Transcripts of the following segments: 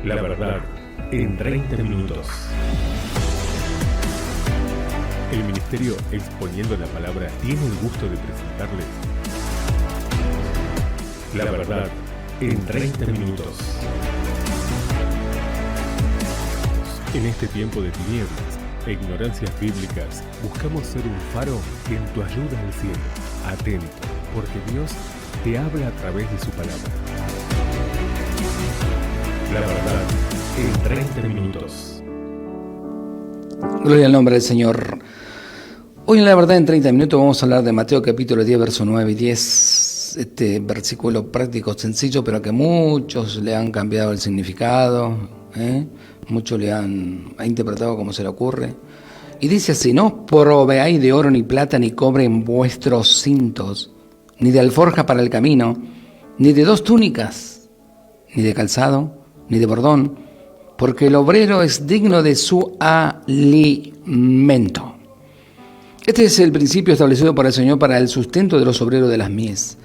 La verdad en 30 minutos. El Ministerio Exponiendo la Palabra tiene el gusto de presentarles La verdad en 30 minutos. En este tiempo de tinieblas e ignorancias bíblicas, buscamos ser un faro en tu ayuda al cielo. Atento, porque Dios te habla a través de su palabra. La verdad en 30 minutos. Gloria al nombre del Señor. Hoy en La verdad en 30 minutos vamos a hablar de Mateo capítulo 10, versos 9 y 10. Este versículo práctico, sencillo, pero que muchos le han cambiado el significado, muchos le han interpretado como se le ocurre. Y dice así: no proveáis de oro ni plata ni cobre en vuestros cintos, ni de alforja para el camino, ni de 2 túnicas, ni de calzado, ni de bordón, porque el obrero es digno de su alimento. Este es el principio establecido por el Señor para el sustento de los obreros de las mies.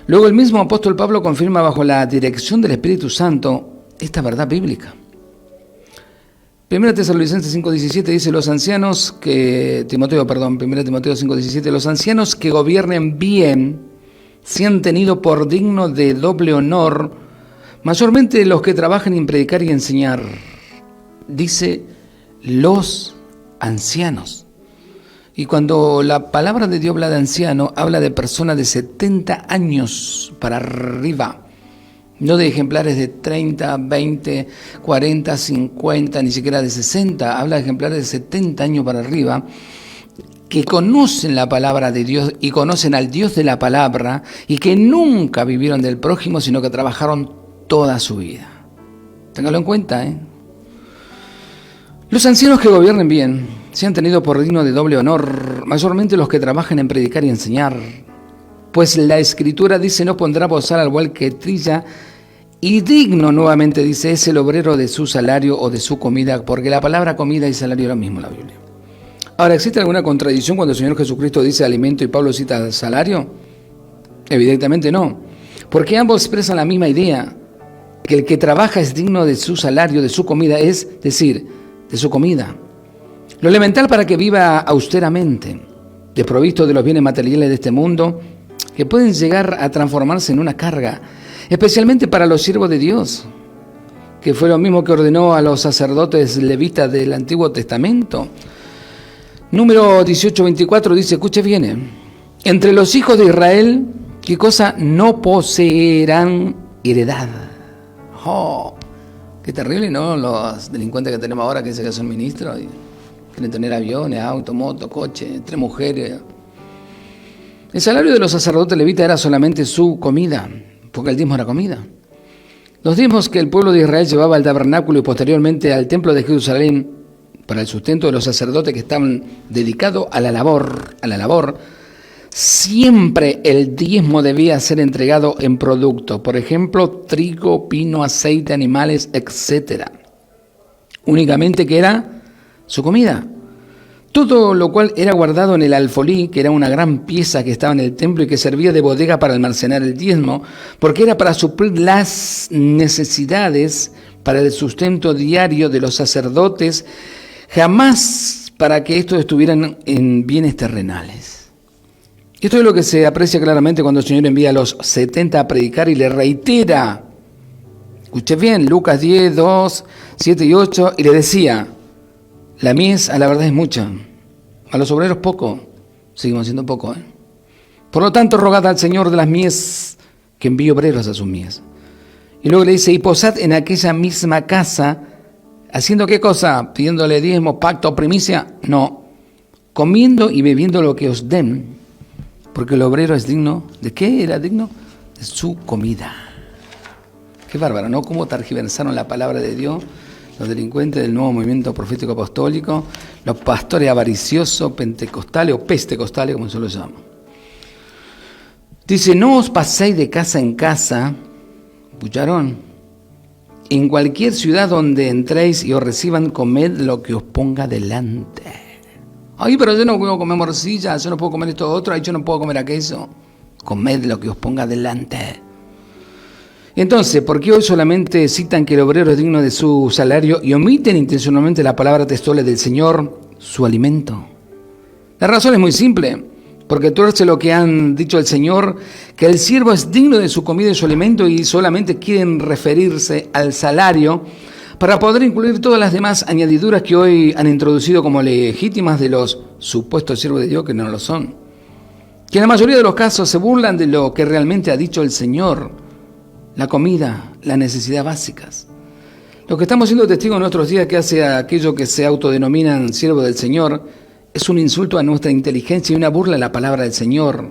Luego el mismo apóstol Pablo confirma bajo la dirección del Espíritu Santo esta verdad bíblica. 1 Tesalonicenses 5:17 dice: los ancianos que, 1 Timoteo 5:17, los ancianos que gobiernen bien sean tenidos por dignos de doble honor, mayormente los que trabajan en predicar y enseñar. Dice los ancianos. Y cuando la palabra de Dios habla de anciano, habla de personas de 70 años para arriba. No de ejemplares de 30, 20, 40, 50, ni siquiera de 60. Habla de ejemplares de 70 años para arriba, que conocen la palabra de Dios y conocen al Dios de la palabra, y que nunca vivieron del prójimo, sino que trabajaron toda su vida. Téngalo en cuenta, Los ancianos que gobiernen bien sean tenidos por digno de doble honor, mayormente los que trabajan en predicar y enseñar. Pues la Escritura dice: no pondrá bozal al buey que trilla, y digno, nuevamente dice, es el obrero de su salario o de su comida, porque la palabra comida y salario es lo mismo en la Biblia. Ahora, ¿existe alguna contradicción cuando el Señor Jesucristo dice alimento y Pablo cita salario? Evidentemente no, porque ambos expresan la misma idea, que el que trabaja es digno de su salario, de su comida, es decir, de su comida. Lo elemental para que viva austeramente, desprovisto de los bienes materiales de este mundo, que pueden llegar a transformarse en una carga, especialmente para los siervos de Dios, que fue lo mismo que ordenó a los sacerdotes levitas del Antiguo Testamento. Número 18:24 dice, escuche bien, entre los hijos de Israel, ¿qué cosa? No poseerán heredad. ¡Oh! Qué terrible, ¿no? Los delincuentes que tenemos ahora que dicen que son ministros y quieren tener aviones, autos, motos, coches, 3 mujeres. El salario de los sacerdotes levitas era solamente su comida, porque el diezmo era comida. Los diezmos que el pueblo de Israel llevaba al tabernáculo y posteriormente al templo de Jerusalén para el sustento de los sacerdotes que estaban dedicados a la labor, siempre el diezmo debía ser entregado en productos, por ejemplo, trigo, pino, aceite, animales, etc. Únicamente que era su comida. Todo lo cual era guardado en el alfolí, que era una gran pieza que estaba en el templo y que servía de bodega para almacenar el diezmo, porque era para suplir las necesidades para el sustento diario de los sacerdotes, jamás para que estos estuvieran en bienes terrenales. Esto es lo que se aprecia claramente cuando el Señor envía a los 70 a predicar y le reitera. Escuche bien, Lucas 10, 2, 7 y 8, y le decía: la mies a la verdad es mucha, a los obreros poco, seguimos siendo poco. Por lo tanto, rogad al Señor de las mies que envíe obreros a sus mies. Y luego le dice: y posad en aquella misma casa, ¿haciendo qué cosa? ¿Pidiéndole diezmo, pacto, primicia? No, comiendo y bebiendo lo que os den, porque el obrero es digno, ¿de qué era digno? De su comida. Qué bárbaro, ¿no? Cómo tergiversaron la palabra de Dios los delincuentes del nuevo movimiento profético apostólico, los pastores avariciosos, pentecostales o pestecostales, como se los llama. Dice: no os paséis de casa en casa, ¿escucharon? En cualquier ciudad donde entréis y os reciban, comed lo que os ponga delante. Ay, pero yo no puedo comer morcilla, yo no puedo comer esto otro, ay, yo no puedo comer aquello. Comed lo que os ponga delante. Entonces, ¿por qué hoy solamente citan que el obrero es digno de su salario y omiten intencionalmente la palabra textual del Señor, su alimento? La razón es muy simple, porque tuerce lo que han dicho el Señor, que el siervo es digno de su comida y su alimento, y solamente quieren referirse al salario para poder incluir todas las demás añadiduras que hoy han introducido como legítimas de los supuestos siervos de Dios, que no lo son. Que en la mayoría de los casos se burlan de lo que realmente ha dicho el Señor, la comida, las necesidades básicas. Lo que estamos siendo testigos en nuestros días que hace a aquellos que se autodenominan siervos del Señor es un insulto a nuestra inteligencia y una burla a la palabra del Señor.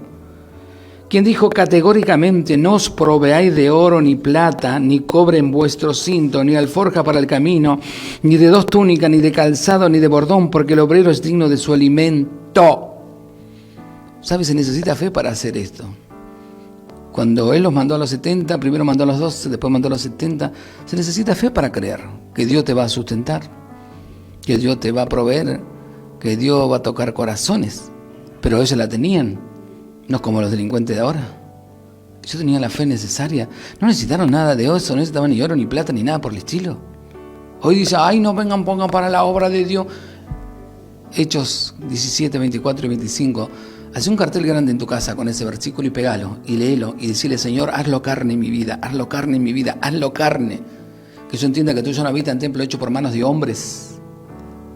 Quien dijo categóricamente: no os proveáis de oro ni plata, ni cobre en vuestro cinto, ni alforja para el camino, ni de dos túnicas, ni de calzado, ni de bordón, porque el obrero es digno de su alimento. ¿Sabes? Se necesita fe para hacer esto. Cuando Él los mandó a los 70, primero mandó a los 12, después mandó a los 70, se necesita fe para creer que Dios te va a sustentar, que Dios te va a proveer, que Dios va a tocar corazones. Pero ellos la tenían, no como los delincuentes de ahora. Ellos tenían la fe necesaria, no necesitaron nada de eso, no necesitaban ni oro, ni plata, ni nada por el estilo. Hoy dice: ay, no vengan, pongan para la obra de Dios. Hechos 17, 24 y 25. Haz un cartel grande en tu casa con ese versículo y pegalo y léelo y decirle: Señor, hazlo carne en mi vida, hazlo carne en mi vida, hazlo carne. Que yo entienda que tú ya no habitas en templo hecho por manos de hombres.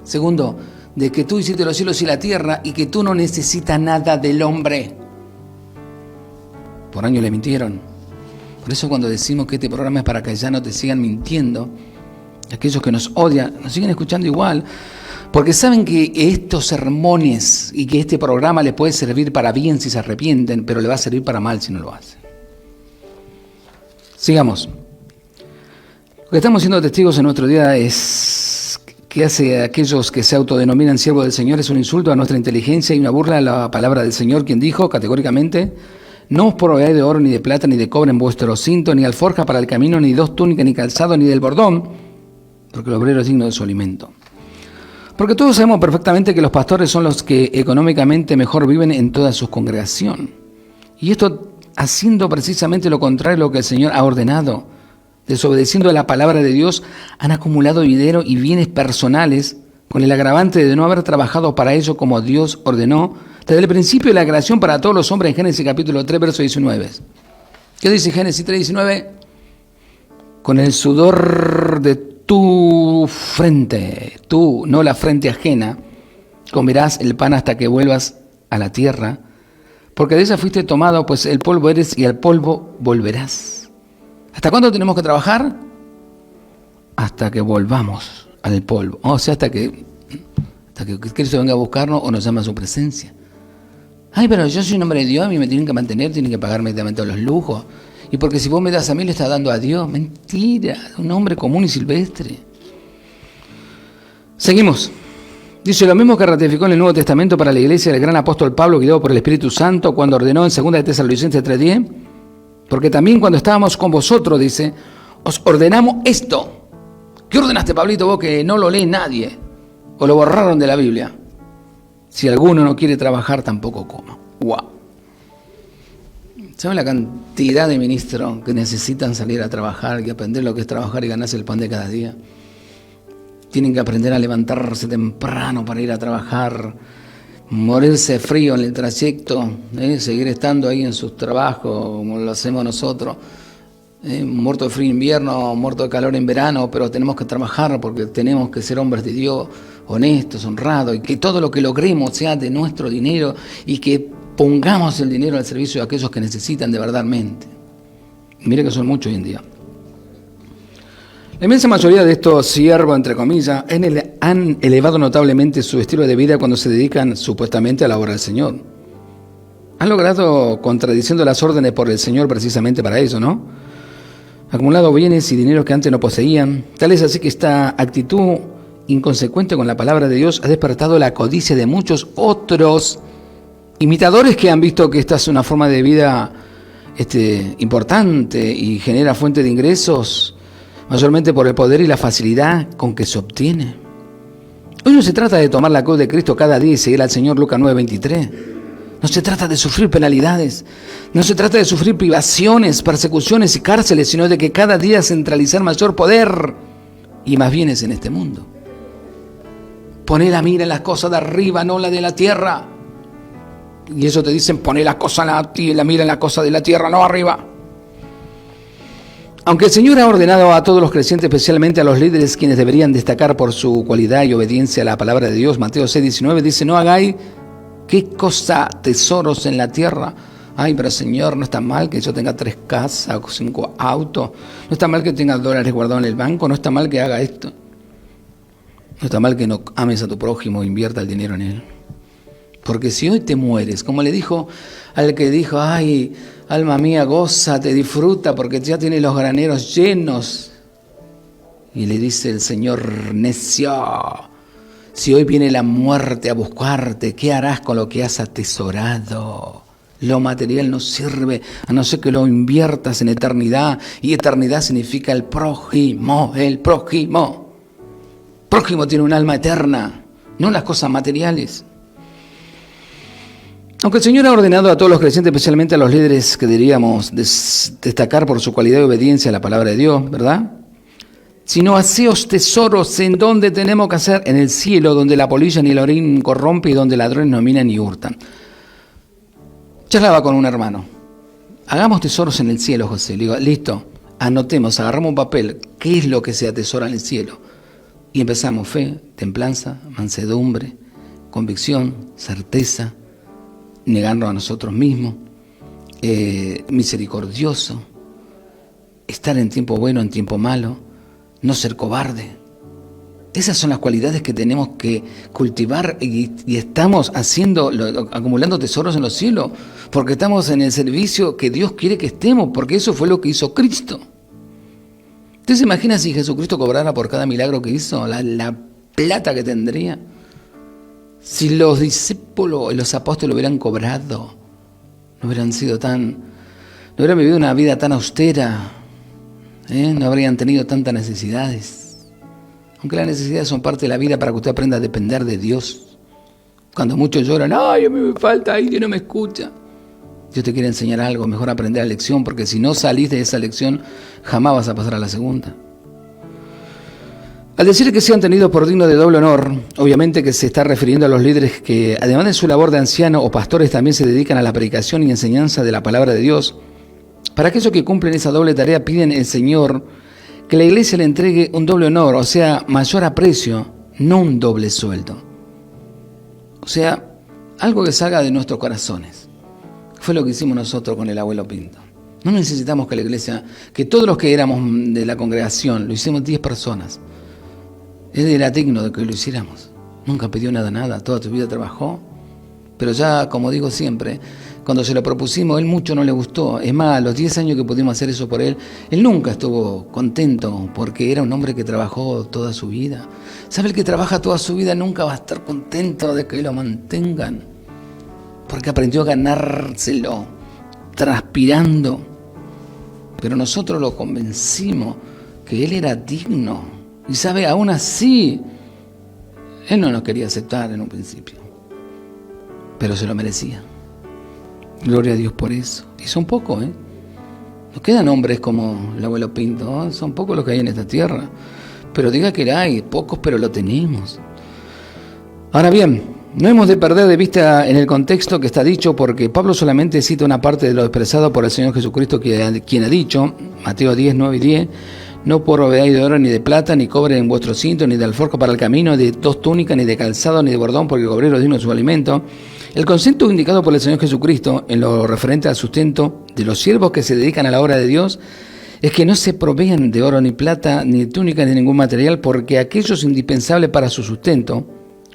Segundo, de que tú hiciste los cielos y la tierra y que tú no necesitas nada del hombre. Por años le mintieron. Por eso cuando decimos que este programa es para que ya no te sigan mintiendo, aquellos que nos odian nos siguen escuchando igual. Porque saben que estos sermones y que este programa les puede servir para bien si se arrepienten, pero le va a servir para mal si no lo hacen. Sigamos. Lo que estamos siendo testigos en nuestro día es que hace a aquellos que se autodenominan siervos del Señor es un insulto a nuestra inteligencia y una burla a la palabra del Señor, quien dijo categóricamente: no os proveáis de oro, ni de plata, ni de cobre en vuestro cinto, ni alforja para el camino, ni dos túnicas, ni calzado, ni del bordón, porque el obrero es digno de su alimento. Porque todos sabemos perfectamente que los pastores son los que económicamente mejor viven en toda su congregación. Y esto haciendo precisamente lo contrario a lo que el Señor ha ordenado. Desobedeciendo a la palabra de Dios, han acumulado dinero y bienes personales con el agravante de no haber trabajado para ello como Dios ordenó desde el principio de la creación para todos los hombres en Génesis capítulo 3, verso 19. ¿Qué dice Génesis 3, 19? Con el sudor de tu frente, tú, no la frente ajena, comerás el pan hasta que vuelvas a la tierra, porque de ella fuiste tomado, pues el polvo eres y al polvo volverás. ¿Hasta cuándo tenemos que trabajar? Hasta que volvamos al polvo, o sea, hasta que Cristo venga a buscarnos o nos llama a su presencia. Ay, pero yo soy un hombre de Dios, a mí me tienen que mantener, tienen que pagarme todos los lujos. Y porque si vos me das a mí, le estás dando a Dios. Mentira, un hombre común y silvestre. Seguimos. Dice lo mismo que ratificó en el Nuevo Testamento para la iglesia el gran apóstol Pablo, guiado por el Espíritu Santo, cuando ordenó en 2 de Tesalonicenses 3:10. Porque también cuando estábamos con vosotros, dice, os ordenamos esto. ¿Qué ordenaste, Pablito, vos que no lo lee nadie? O lo borraron de la Biblia. Si alguno no quiere trabajar, tampoco coma. ¡Wow! ¿Saben la cantidad de ministros que necesitan salir a trabajar y aprender lo que es trabajar y ganarse el pan de cada día? Tienen que aprender a levantarse temprano para ir a trabajar, morirse de frío en el trayecto, seguir estando ahí en sus trabajos como lo hacemos nosotros, muerto de frío en invierno, muerto de calor en verano, pero tenemos que trabajar porque tenemos que ser hombres de Dios, honestos, honrados, y que todo lo que logremos sea de nuestro dinero y que pongamos el dinero al servicio de aquellos que necesitan de verdadmente. Mire que son muchos hoy en día. La inmensa mayoría de estos siervos, entre comillas, han elevado notablemente su estilo de vida cuando se dedican supuestamente a la obra del Señor. Han logrado contradiciendo las órdenes por el Señor precisamente para eso, ¿no? Acumulado bienes y dinero que antes no poseían. Tal es así que esta actitud inconsecuente con la palabra de Dios ha despertado la codicia de muchos otros imitadores que han visto que esta es una forma de vida importante y genera fuente de ingresos, mayormente por el poder y la facilidad con que se obtiene. Hoy no se trata de tomar la cruz de Cristo cada día y seguir al Señor, Lucas 9:23. No se trata de sufrir penalidades, no se trata de sufrir privaciones, persecuciones y cárceles, sino de que cada día centralizar mayor poder y más bienes en este mundo. Poné la mira en las cosas de arriba, no la de la tierra. Y eso te dicen, poné la mira en la cosa de la tierra, no arriba. Aunque el Señor ha ordenado a todos los creyentes, especialmente a los líderes, quienes deberían destacar por su cualidad y obediencia a la palabra de Dios, Mateo 6:19 dice, no hagáis, ¿qué cosa? Tesoros en la tierra. Ay, pero Señor, no está mal que yo tenga 3 casas o 5 autos. No está mal que tenga dólares guardados en el banco. No está mal que haga esto. No está mal que no ames a tu prójimo e invierta el dinero en él. Porque si hoy te mueres, como le dijo al que dijo, ay, alma mía, gózate, disfruta, porque ya tienes los graneros llenos. Y le dice el Señor, necio, si hoy viene la muerte a buscarte, ¿qué harás con lo que has atesorado? Lo material no sirve, a no ser que lo inviertas en eternidad. Y eternidad significa el prójimo, el prójimo. Prójimo tiene un alma eterna, no las cosas materiales. Aunque el Señor ha ordenado a todos los creyentes, especialmente a los líderes que diríamos destacar por su cualidad y obediencia a la palabra de Dios, ¿verdad? Sino haceos tesoros en donde tenemos que hacer, en el cielo, donde la polilla ni el orín corrompe y donde ladrones no minan ni hurtan. Charlaba con un hermano. Hagamos tesoros en el cielo, José. Le digo, listo, anotemos, agarramos un papel, ¿qué es lo que se atesora en el cielo? Y empezamos, fe, templanza, mansedumbre, convicción, certeza, negarnos a nosotros mismos, misericordioso, estar en tiempo bueno, en tiempo malo, no ser cobarde. Esas son las cualidades que tenemos que cultivar y estamos acumulando tesoros en los cielos, porque estamos en el servicio que Dios quiere que estemos, porque eso fue lo que hizo Cristo. ¿Usted se imagina si Jesucristo cobrara por cada milagro que hizo? La plata que tendría. Si los discípulos y los apóstoles hubieran cobrado, no hubieran vivido una vida tan austera, no habrían tenido tantas necesidades. Aunque las necesidades son parte de la vida para que usted aprenda a depender de Dios. Cuando muchos lloran, ay, a mí me falta alguien, no me escucha. Dios te quiere enseñar algo, mejor aprender la lección, porque si no salís de esa lección, jamás vas a pasar a la segunda. Al decir que sean tenidos por dignos de doble honor, obviamente que se está refiriendo a los líderes que, además de su labor de anciano o pastores, también se dedican a la predicación y enseñanza de la palabra de Dios. Para aquellos que cumplen esa doble tarea, piden al Señor que la iglesia le entregue un doble honor, o sea, mayor aprecio, no un doble sueldo. O sea, algo que salga de nuestros corazones. Fue lo que hicimos nosotros con el abuelo Pinto. No necesitamos que la iglesia, que todos los que éramos de la congregación, lo hicimos 10 personas. Él era digno de que lo hiciéramos. Nunca pidió nada, toda su vida trabajó. Pero ya, como digo siempre, cuando se lo propusimos, él mucho no le gustó. Es más, los 10 años que pudimos hacer eso por él, él nunca estuvo contento porque era un hombre que trabajó toda su vida. ¿Sabe? El que trabaja toda su vida nunca va a estar contento de que lo mantengan. Porque aprendió a ganárselo, transpirando. Pero nosotros lo convencimos que él era digno. Y sabe, aún así, él no nos quería aceptar en un principio. Pero se lo merecía. Gloria a Dios por eso. Y son pocos, ¿eh? Nos quedan hombres como el abuelo Pinto, ¿no? Son pocos los que hay en esta tierra. Pero diga que hay, pocos, pero lo tenemos. Ahora bien, no hemos de perder de vista en el contexto que está dicho, porque Pablo solamente cita una parte de lo expresado por el Señor Jesucristo, quien ha dicho, Mateo 10, 9 y 10, no proveáis de oro ni de plata, ni cobre en vuestro cinto, ni de alforja para el camino, ni de 2 túnicas, ni de calzado, ni de bordón, porque el obrero es digno de su alimento. El concepto indicado por el Señor Jesucristo en lo referente al sustento de los siervos que se dedican a la obra de Dios es que no se provean de oro, ni plata, ni de túnicas, ni de ningún material, porque aquello es indispensable para su sustento,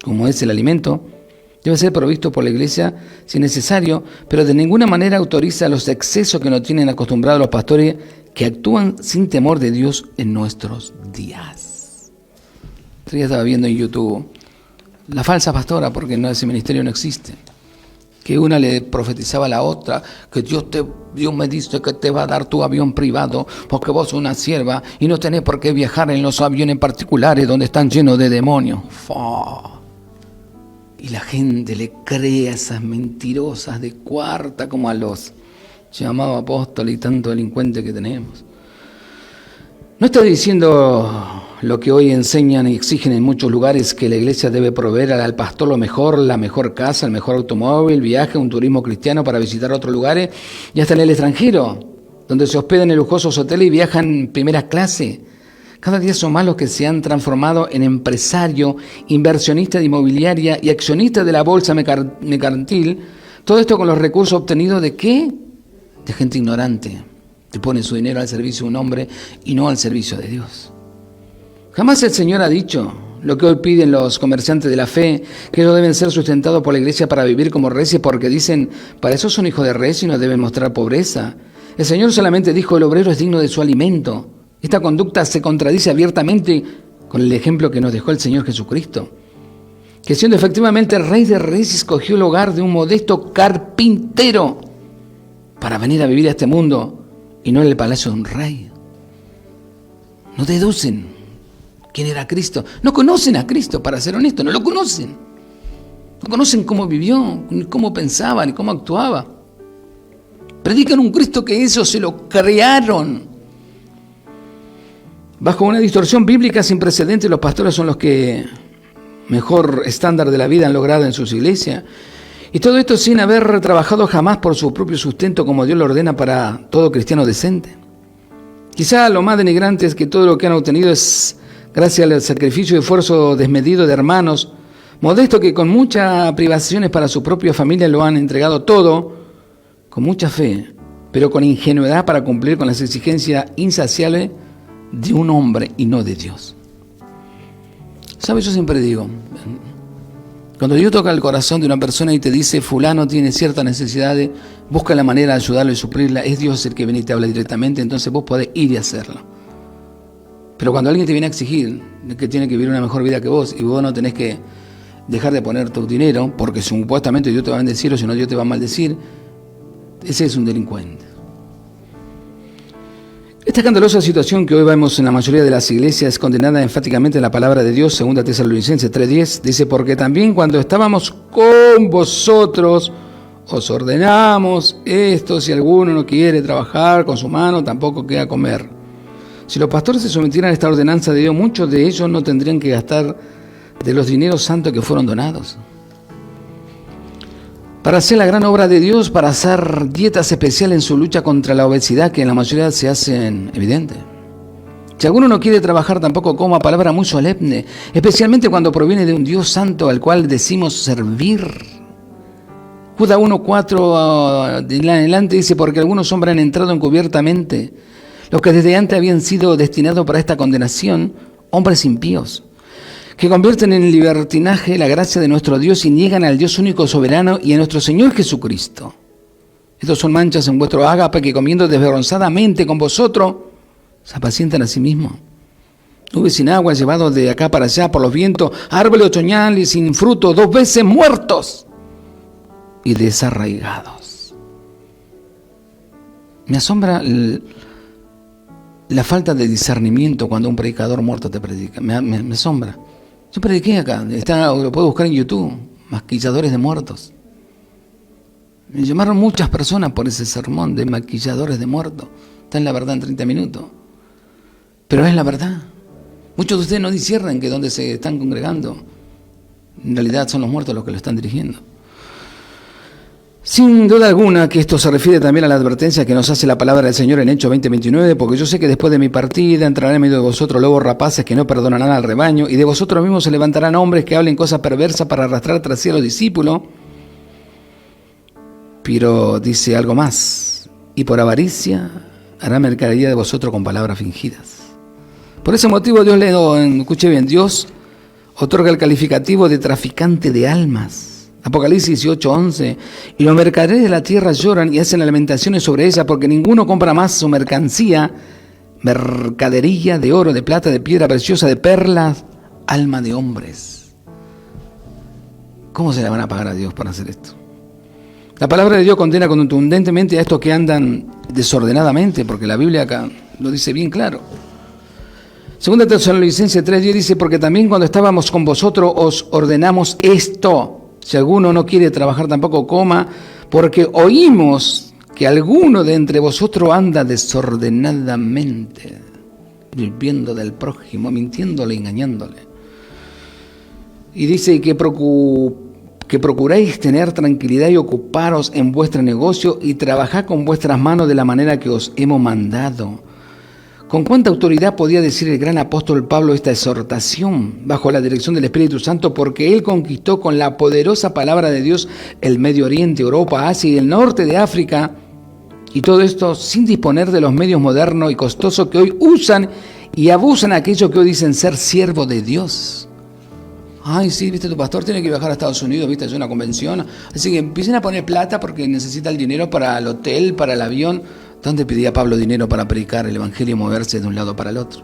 como es el alimento, debe ser provisto por la iglesia si necesario, pero de ninguna manera autoriza los excesos que nos tienen acostumbrados los pastores que actúan sin temor de Dios en nuestros días. Yo ya estaba viendo en YouTube la falsa pastora, porque ese ministerio no existe, que una le profetizaba a la otra que Dios me dice que te va a dar tu avión privado porque vos sos una sierva y no tenés por qué viajar en los aviones particulares donde están llenos de demonios. Y la gente le cree a esas mentirosas de cuarta, como a los llamados apóstoles y tanto delincuente que tenemos. No estoy diciendo lo que hoy enseñan y exigen en muchos lugares, que la iglesia debe proveer al pastor lo mejor, la mejor casa, el mejor automóvil, viaje, un turismo cristiano para visitar otros lugares, y hasta en el extranjero, donde se hospedan en lujosos hoteles y viajan en primera clase. Cada día son más los que se han transformado en empresario, inversionista de inmobiliaria y accionista de la bolsa mercantil. Todo esto con los recursos obtenidos ¿de qué? De gente ignorante, que pone su dinero al servicio de un hombre y no al servicio de Dios. Jamás el Señor ha dicho lo que hoy piden los comerciantes de la fe, que ellos deben ser sustentados por la iglesia para vivir como reyes, porque dicen, para eso son hijos de reyes y no deben mostrar pobreza. El Señor solamente dijo, el obrero es digno de su alimento. Esta conducta se contradice abiertamente con el ejemplo que nos dejó el Señor Jesucristo, que siendo efectivamente el Rey de Reyes, escogió el hogar de un modesto carpintero para venir a vivir a este mundo y no en el palacio de un rey. No deducen quién era Cristo. No conocen a Cristo, para ser honesto, no lo conocen. No conocen cómo vivió, ni cómo pensaba, ni cómo actuaba. Predican un Cristo que ellos se lo crearon. Bajo una distorsión bíblica sin precedentes, los pastores son los que mejor estándar de la vida han logrado en sus iglesias. Y todo esto sin haber trabajado jamás por su propio sustento como Dios lo ordena para todo cristiano decente. Quizá lo más denigrante es que todo lo que han obtenido es gracias al sacrificio y esfuerzo desmedido de hermanos modestos que con muchas privaciones para su propia familia lo han entregado todo, con mucha fe, pero con ingenuidad para cumplir con las exigencias insaciables de un hombre y no de Dios. ¿Sabes? Yo siempre digo, cuando Dios toca el corazón de una persona y te dice, fulano tiene ciertas necesidades, busca la manera de ayudarlo y suplirla, es Dios el que viene y te habla directamente, entonces vos podés ir y hacerlo. Pero cuando alguien te viene a exigir que tiene que vivir una mejor vida que vos, y vos no tenés que dejar de poner tu dinero, porque supuestamente Dios te va a bendecir, o si no Dios te va a maldecir, ese es un delincuente. Esta escandalosa situación que hoy vemos en la mayoría de las iglesias es condenada enfáticamente en la palabra de Dios, 2 Tesalonicenses 3:10, dice, porque también cuando estábamos con vosotros, os ordenamos esto, si alguno no quiere trabajar con su mano, tampoco queda comer. Si los pastores se sometieran a esta ordenanza de Dios, muchos de ellos no tendrían que gastar de los dineros santos que fueron donados. Para hacer la gran obra de Dios, para hacer dietas especiales en su lucha contra la obesidad, que en la mayoría se hacen evidentes. Si alguno no quiere trabajar, tampoco coma, palabra muy solemne, especialmente cuando proviene de un Dios santo al cual decimos servir. Judas 1:4 en adelante dice, porque algunos hombres han entrado encubiertamente, los que desde antes habían sido destinados para esta condenación, hombres impíos, que convierten en libertinaje la gracia de nuestro Dios y niegan al Dios único soberano y a nuestro Señor Jesucristo. Estos son manchas en vuestro ágape que comiendo desvergonzadamente con vosotros, se apacientan a sí mismos. Nubes sin agua llevados de acá para allá por los vientos, árboles otoñales sin fruto, 2 veces muertos y desarraigados. Me asombra la falta de discernimiento cuando un predicador muerto te predica. Me asombra. Yo prediqué acá, lo puedo buscar en YouTube, maquilladores de muertos. Me llamaron muchas personas por ese sermón de maquilladores de muertos. Está en La Verdad en 30 minutos. Pero es la verdad. Muchos de ustedes no disciernen que donde se están congregando, en realidad son los muertos los que lo están dirigiendo. Sin duda alguna que esto se refiere también a la advertencia que nos hace la palabra del Señor en Hechos 20:29, porque yo sé que después de mi partida entrarán en medio de vosotros lobos rapaces que no perdonarán al rebaño, y de vosotros mismos se levantarán hombres que hablen cosas perversas para arrastrar tras sí a los discípulos. Pero dice algo más, y por avaricia hará mercadería de vosotros con palabras fingidas. Por ese motivo Dios escuche bien, Dios otorga el calificativo de traficante de almas. Apocalipsis 18:11, y los mercaderes de la tierra lloran y hacen lamentaciones sobre ella, porque ninguno compra más su mercancía, mercadería de oro, de plata, de piedra preciosa, de perlas, alma de hombres. ¿Cómo se le van a pagar a Dios para hacer esto? La palabra de Dios condena contundentemente a estos que andan desordenadamente, porque la Biblia acá lo dice bien claro. 2 Tesalonicenses 3:10 dice, porque también cuando estábamos con vosotros os ordenamos esto, Si alguno no quiere trabajar, tampoco coma, porque oímos que alguno de entre vosotros anda desordenadamente, viviendo del prójimo, mintiéndole, engañándole. Y dice que procuréis tener tranquilidad y ocuparos en vuestro negocio y trabajad con vuestras manos de la manera que os hemos mandado. ¿Con cuánta autoridad podía decir el gran apóstol Pablo esta exhortación bajo la dirección del Espíritu Santo? Porque él conquistó con la poderosa palabra de Dios el Medio Oriente, Europa, Asia y el norte de África, y todo esto sin disponer de los medios modernos y costosos que hoy usan y abusan aquellos que hoy dicen ser siervos de Dios. Ay, sí, viste, tu pastor tiene que viajar a Estados Unidos, viste, es una convención, así que empiecen a poner plata porque necesita el dinero para el hotel, para el avión. ¿Dónde pedía Pablo dinero para predicar el Evangelio y moverse de un lado para el otro?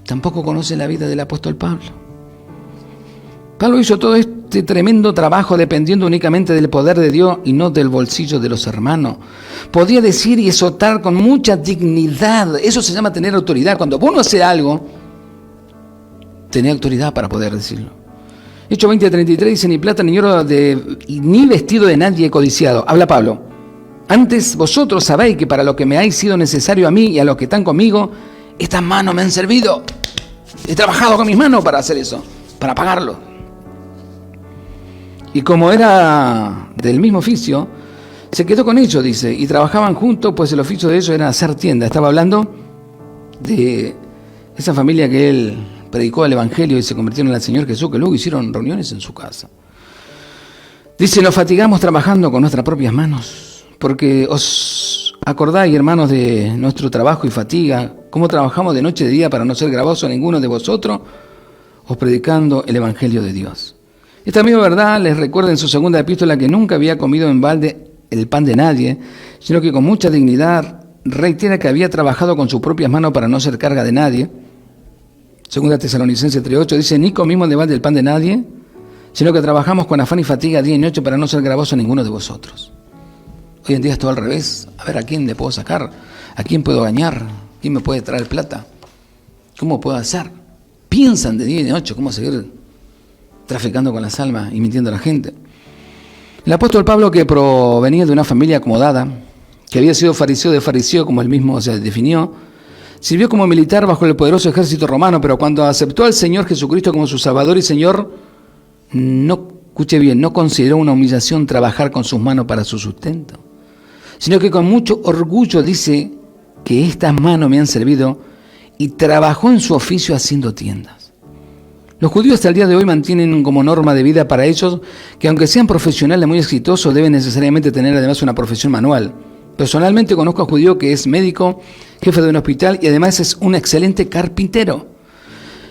Tampoco conoce la vida del apóstol Pablo. Pablo hizo todo este tremendo trabajo dependiendo únicamente del poder de Dios y no del bolsillo de los hermanos. Podía decir y exhortar con mucha dignidad. Eso se llama tener autoridad. Cuando uno hace algo, tenía autoridad para poder decirlo. Hechos 20:33 dice: ni plata, ni oro, ni vestido de nadie codiciado. Habla Pablo. Antes vosotros sabéis que para lo que me ha sido necesario a mí y a los que están conmigo, estas manos me han servido. He trabajado con mis manos para hacer eso, para pagarlo. Y como era del mismo oficio, se quedó con ellos, dice, y trabajaban juntos, pues el oficio de ellos era hacer tienda. Estaba hablando de esa familia que él predicó el Evangelio y se convirtieron al Señor Jesús, que luego hicieron reuniones en su casa. Dice: nos fatigamos trabajando con nuestras propias manos. Porque os acordáis, hermanos, de nuestro trabajo y fatiga, cómo trabajamos de noche y de día para no ser gravoso a ninguno de vosotros, os predicando el Evangelio de Dios. Esta misma verdad les recuerda en su segunda epístola que nunca había comido en balde el pan de nadie, sino que con mucha dignidad reitera que había trabajado con sus propias manos para no ser carga de nadie. Segunda Tesalonicenses 3:8 dice: ni comimos de balde el pan de nadie, sino que trabajamos con afán y fatiga día y noche para no ser gravoso a ninguno de vosotros. Hoy en día es todo al revés. A ver, ¿a quién le puedo sacar? ¿A quién puedo dañar? ¿Quién me puede traer plata? ¿Cómo puedo hacer? Piensan de día y de noche cómo seguir traficando con las almas y mintiendo a la gente. El apóstol Pablo, que provenía de una familia acomodada, que había sido fariseo de fariseo, como él mismo se definió, sirvió como militar bajo el poderoso ejército romano, pero cuando aceptó al Señor Jesucristo como su Salvador y Señor, no, escuche bien, no consideró una humillación trabajar con sus manos para su sustento, sino que con mucho orgullo dice que estas manos me han servido, y trabajó en su oficio haciendo tiendas. Los judíos hasta el día de hoy mantienen como norma de vida para ellos que aunque sean profesionales muy exitosos, deben necesariamente tener además una profesión manual. Personalmente conozco a un judío que es médico, jefe de un hospital y además es un excelente carpintero.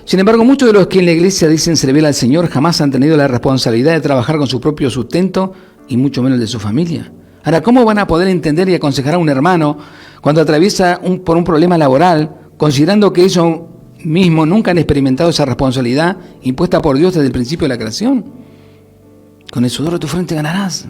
Sin embargo, muchos de los que en la iglesia dicen servir al Señor jamás han tenido la responsabilidad de trabajar con su propio sustento y mucho menos de su familia. Ahora, ¿cómo van a poder entender y aconsejar a un hermano cuando atraviesa por un problema laboral, considerando que ellos mismos nunca han experimentado esa responsabilidad impuesta por Dios desde el principio de la creación? Con el sudor de tu frente ganarás.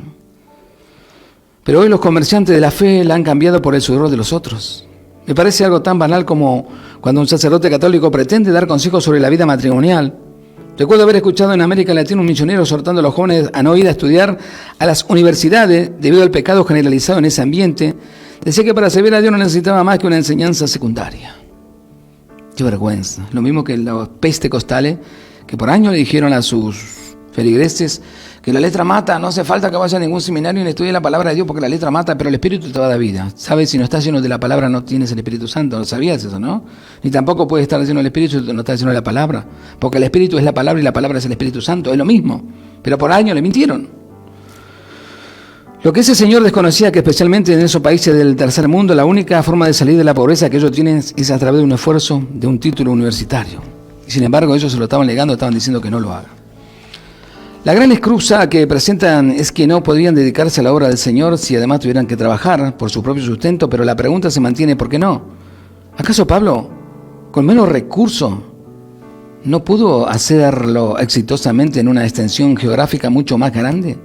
Pero hoy los comerciantes de la fe la han cambiado por el sudor de los otros. Me parece algo tan banal como cuando un sacerdote católico pretende dar consejos sobre la vida matrimonial. Recuerdo haber escuchado en América Latina un misionero exhortando a los jóvenes a no ir a estudiar a las universidades debido al pecado generalizado en ese ambiente. Decía que para servir a Dios no necesitaba más que una enseñanza secundaria. Qué vergüenza. Lo mismo que los pentecostales, que por años le dijeron a sus feligreses que la letra mata, no hace falta que vaya a ningún seminario y estudie la palabra de Dios porque la letra mata, pero el Espíritu te va a dar vida. ¿Sabes? Si no estás lleno de la palabra no tienes el Espíritu Santo, ¿no sabías eso, no? Ni tampoco puedes estar lleno del Espíritu si no estás lleno de la palabra, porque el Espíritu es la palabra y la palabra es el Espíritu Santo, es lo mismo, pero por años le mintieron. Lo que ese señor desconocía que especialmente en esos países del tercer mundo la única forma de salir de la pobreza que ellos tienen es a través de un esfuerzo de un título universitario. Y sin embargo ellos se lo estaban negando, estaban diciendo que no lo hagan. La gran excusa que presentan es que no podrían dedicarse a la obra del Señor si además tuvieran que trabajar por su propio sustento, pero la pregunta se mantiene, ¿por qué no? ¿Acaso Pablo, con menos recursos, no pudo hacerlo exitosamente en una extensión geográfica mucho más grande?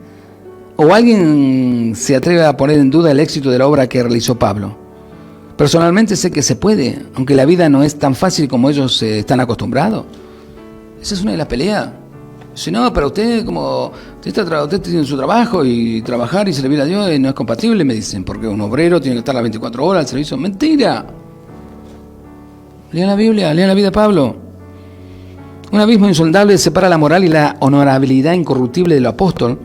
¿O alguien se atreve a poner en duda el éxito de la obra que realizó Pablo? Personalmente sé que se puede, aunque la vida no es tan fácil como ellos están acostumbrados. Esa es una de las peleas. Si no, pero usted como usted tiene su trabajo y trabajar y servir a Dios no es compatible, me dicen, porque un obrero tiene que estar las 24 horas al servicio. ¡Mentira! Lean la Biblia, lean la vida de Pablo. Un abismo insondable separa la moral y la honorabilidad incorruptible del apóstol,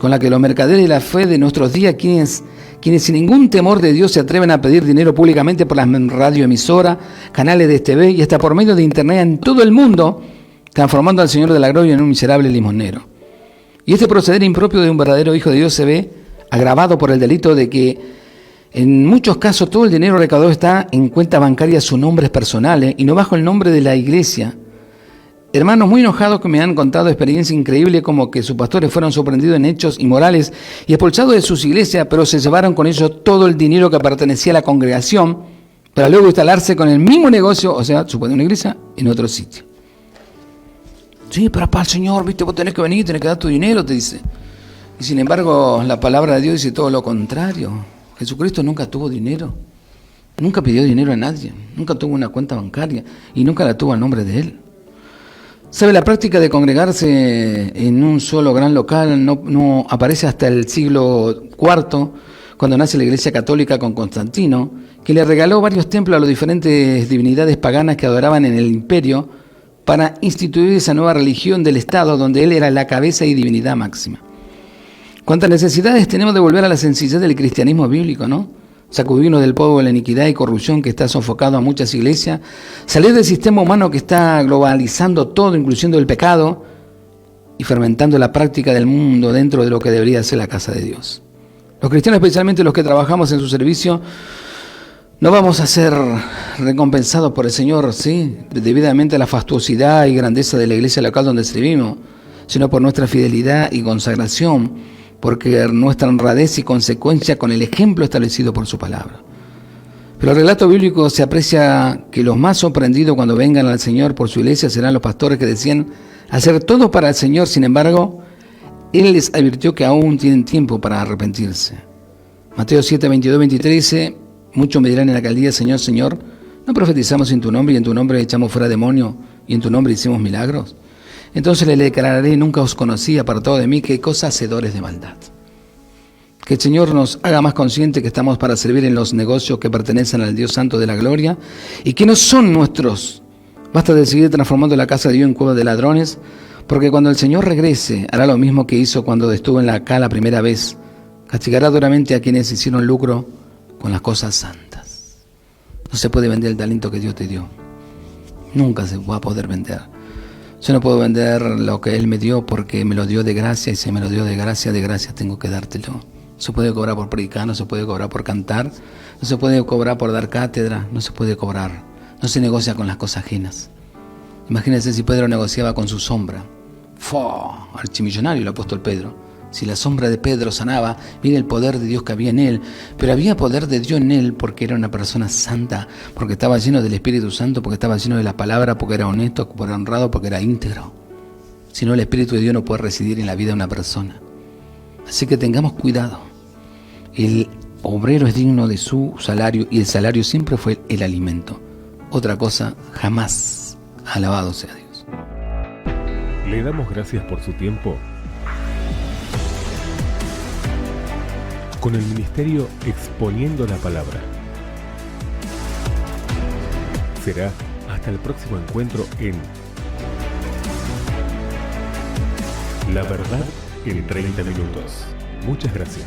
con la que los mercaderes de la fe de nuestros días, quienes sin ningún temor de Dios se atreven a pedir dinero públicamente por las radioemisoras, canales de TV y hasta por medio de internet en todo el mundo, transformando al Señor de la Gloria en un miserable limonero. Y este proceder impropio de un verdadero hijo de Dios se ve agravado por el delito de que en muchos casos todo el dinero recaudado está en cuentas bancarias sus nombres personales y no bajo el nombre de la iglesia. Hermanos muy enojados que me han contado experiencias increíbles como que sus pastores fueron sorprendidos en hechos inmorales y expulsados de sus iglesias, pero se llevaron con ellos todo el dinero que pertenecía a la congregación para luego instalarse con el mismo negocio, o sea, supone una iglesia, en otro sitio. Sí, pero para el Señor, viste, vos tenés que venir, tenés que dar tu dinero, te dice. Y sin embargo, la palabra de Dios dice todo lo contrario. Jesucristo nunca tuvo dinero, nunca pidió dinero a nadie, nunca tuvo una cuenta bancaria y nunca la tuvo al nombre de Él. ¿Sabe? La práctica de congregarse en un solo gran local no aparece hasta el siglo IV, cuando nace la Iglesia Católica con Constantino, que le regaló varios templos a las diferentes divinidades paganas que adoraban en el imperio para instituir esa nueva religión del Estado donde él era la cabeza y divinidad máxima. ¿Cuántas necesidades tenemos de volver a la sencillez del cristianismo bíblico, no? Sacudirnos del polvo de la iniquidad y corrupción que está sofocado a muchas iglesias, salir del sistema humano que está globalizando todo, incluyendo el pecado, y fermentando la práctica del mundo dentro de lo que debería ser la casa de Dios. Los cristianos, especialmente los que trabajamos en su servicio, no vamos a ser recompensados por el Señor, ¿sí?, debidamente a la fastuosidad y grandeza de la iglesia local donde servimos, sino por nuestra fidelidad y consagración, porque nuestra honradez y consecuencia con el ejemplo establecido por su palabra. Pero el relato bíblico se aprecia que los más sorprendidos cuando vengan al Señor por su iglesia serán los pastores que decían hacer todo para el Señor. Sin embargo, Él les advirtió que aún tienen tiempo para arrepentirse. Mateo 7, 22, 23 dice: muchos me dirán en aquel día, Señor, Señor, ¿no profetizamos en tu nombre y en tu nombre echamos fuera demonios y en tu nombre hicimos milagros? Entonces le declararé: nunca os conocí, apartado de mí, qué cosas hacedores de maldad. Que el Señor nos haga más conscientes que estamos para servir en los negocios que pertenecen al Dios Santo de la Gloria y que no son nuestros. Basta de seguir transformando la casa de Dios en cueva de ladrones, porque cuando el Señor regrese hará lo mismo que hizo cuando estuvo acá la primera vez. Castigará duramente a quienes hicieron lucro con las cosas santas. No se puede vender el talento que Dios te dio. Nunca se va a poder vender. Yo no puedo vender lo que Él me dio porque me lo dio de gracia, y si me lo dio de gracia tengo que dártelo. No se puede cobrar por predicar, no se puede cobrar por cantar, no se puede cobrar por dar cátedra, no se puede cobrar. No se negocia con las cosas ajenas. Imagínense si Pedro negociaba con su sombra. ¡Fua! Archimillonario el apóstol Pedro. Si la sombra de Pedro sanaba, mira el poder de Dios que había en él. Pero había poder de Dios en él porque era una persona santa, porque estaba lleno del Espíritu Santo, porque estaba lleno de la palabra, porque era honesto, porque era honrado, porque era íntegro. Si no, el Espíritu de Dios no puede residir en la vida de una persona. Así que tengamos cuidado. El obrero es digno de su salario y el salario siempre fue el alimento. Otra cosa jamás. Alabado sea Dios. Le damos gracias por su tiempo con el ministerio Exponiendo la Palabra. Será hasta el próximo encuentro en La Verdad en 30 minutos. Muchas gracias.